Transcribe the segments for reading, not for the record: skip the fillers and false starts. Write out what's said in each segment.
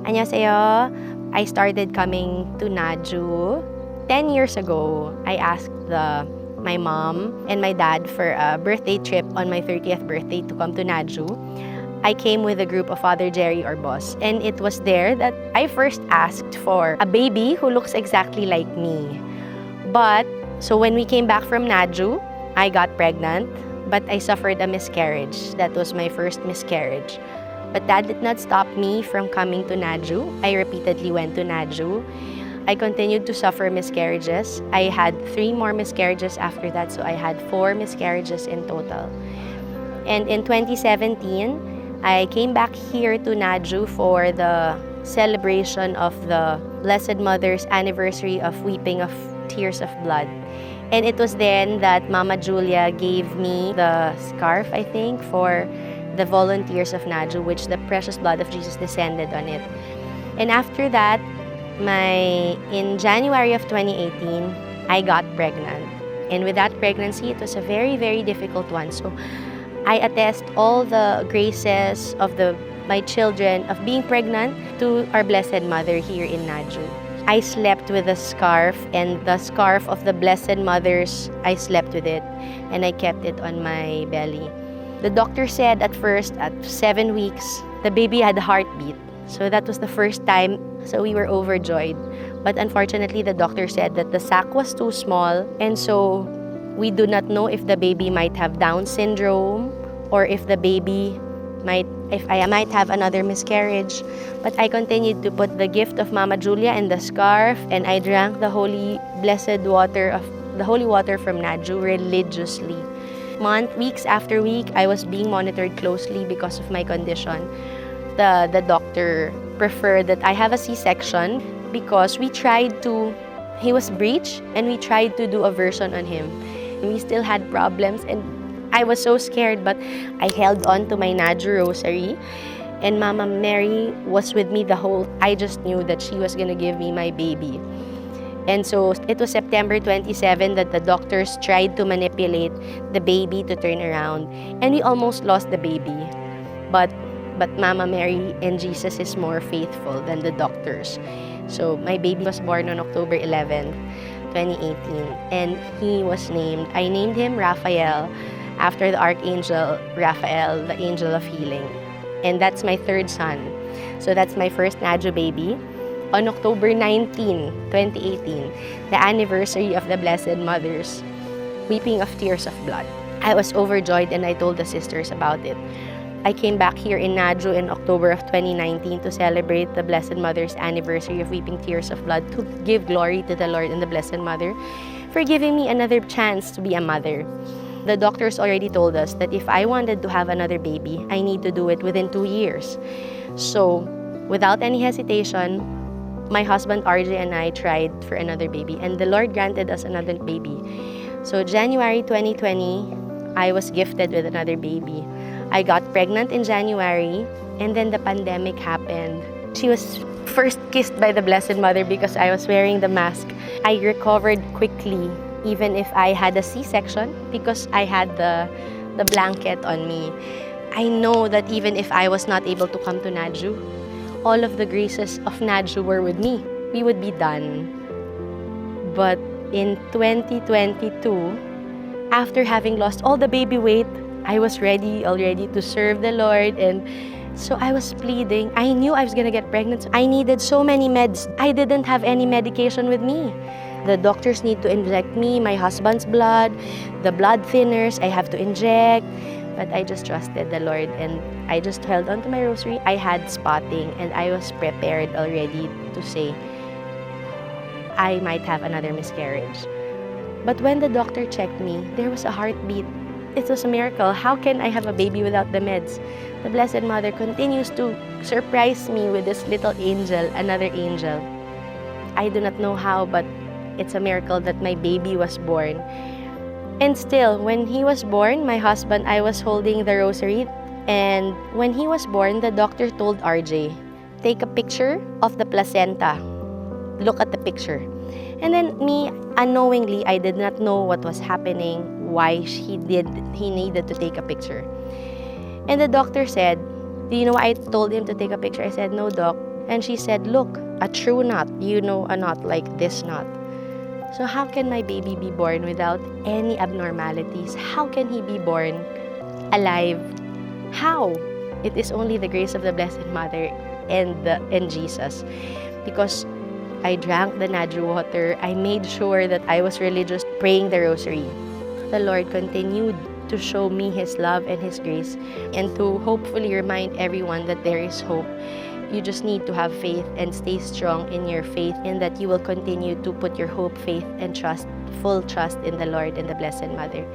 Annyeonghaseyo. I started coming to Naju 10 years ago. I asked my mom and my dad for a birthday trip on my 30th birthday to come to Naju. I came with a group of Father Jerry Orbos, and it was there that I first asked for a baby who looks exactly like me. So when we came back from Naju, I got pregnant, but I suffered a miscarriage. That was my first miscarriage. But that did not stop me from coming to Naju. I repeatedly went to Naju. I continued to suffer miscarriages. I had 3 more miscarriages after that, so I had 4 miscarriages in total. And in 2017, I came back here to Naju for the celebration of the Blessed Mother's anniversary of Weeping of Tears of Blood. And it was then that Mama Julia gave me the scarf, I think, for the volunteers of Naju, which the precious blood of Jesus descended on it. And after that, in January of 2018, I got pregnant. And with that pregnancy, it was a very, very difficult one. So I attest all the graces of my children of being pregnant to our Blessed Mother here in Naju. I slept with a scarf, and the scarf of the Blessed Mothers, I slept with it, and I kept it on my belly. The doctor said at first, at 7 weeks, the baby had a heartbeat. So that was the first time, so we were overjoyed. But unfortunately, the doctor said that the sac was too small, and so we do not know if the baby might have Down syndrome or if I might have another miscarriage. But I continued to put the gift of Mama Julia in the scarf, and I drank the holy water from Naju religiously. Weeks after week, I was being monitored closely because of my condition. The doctor preferred that I have a C-section because he was breech, and we tried to do a version on him. And we still had problems, and I was so scared, but I held on to my Naju rosary, and Mama Mary was with me I just knew that she was gonna give me my baby. And so it was September 27 that the doctors tried to manipulate the baby to turn around, and we almost lost the baby. But Mama Mary and Jesus is more faithful than the doctors. So my baby was born on October 11th, 2018, and I named him Raphael, after the Archangel Raphael, the angel of healing. And that's my 3rd son. So that's my first Naju baby. On October 19, 2018, the anniversary of the Blessed Mother's Weeping of Tears of Blood, I was overjoyed, and I told the sisters about it. I came back here in Naju in October of 2019 to celebrate the Blessed Mother's anniversary of Weeping Tears of Blood, to give glory to the Lord and the Blessed Mother for giving me another chance to be a mother. The doctors already told us that if I wanted to have another baby, I need to do it within 2 years. So, without any hesitation, my husband RJ and I tried for another baby, and the Lord granted us another baby. So, January 2020, I was gifted with another baby. I got pregnant in January, and then the pandemic happened. She was first kissed by the Blessed Mother because I was wearing the mask. I recovered quickly, even if I had a C-section, because I had the blanket on me. I know that even if I was not able to come to Naju, all of the graces of Naju were with me. We would be done. But in 2022, after having lost all the baby weight, I was ready already to serve the Lord, and so I was pleading. I knew I was gonna get pregnant. I needed so many meds. I didn't have any medication with me. The doctors need to inject me, my husband's blood, the blood thinners I have to inject. But I just trusted the Lord, and I just held on to my rosary. I had spotting, and I was prepared already to say, I might have another miscarriage. But when the doctor checked me, there was a heartbeat. It was a miracle. How can I have a baby without the meds? The Blessed Mother continues to surprise me with this little angel, another angel. I do not know how, but it's a miracle that my baby was born. And still, when he was born, my husband, I was holding the rosary, and when he was born, the doctor told RJ, take a picture of the placenta. Look at the picture. And then me, unknowingly, I did not know what was happening, why he needed to take a picture. And the doctor said, do you know why I told him to take a picture? I said, no, doc, And she said, look, a true knot, you know, a knot like this knot. So how can my baby be born without any abnormalities? How can he be born alive? How? It is only the grace of the Blessed Mother and Jesus. Because I drank the Nadru water, I made sure that I was religious, praying the rosary. The Lord continued to show me His love and His grace, and to hopefully remind everyone that there is hope. You just need to have faith and stay strong in your faith, and that you will continue to put your hope, faith, and trust, full trust in the Lord and the Blessed Mother.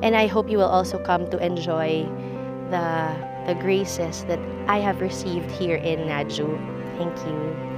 And I hope you will also come to enjoy the graces that I have received here in Nadru. Thank you.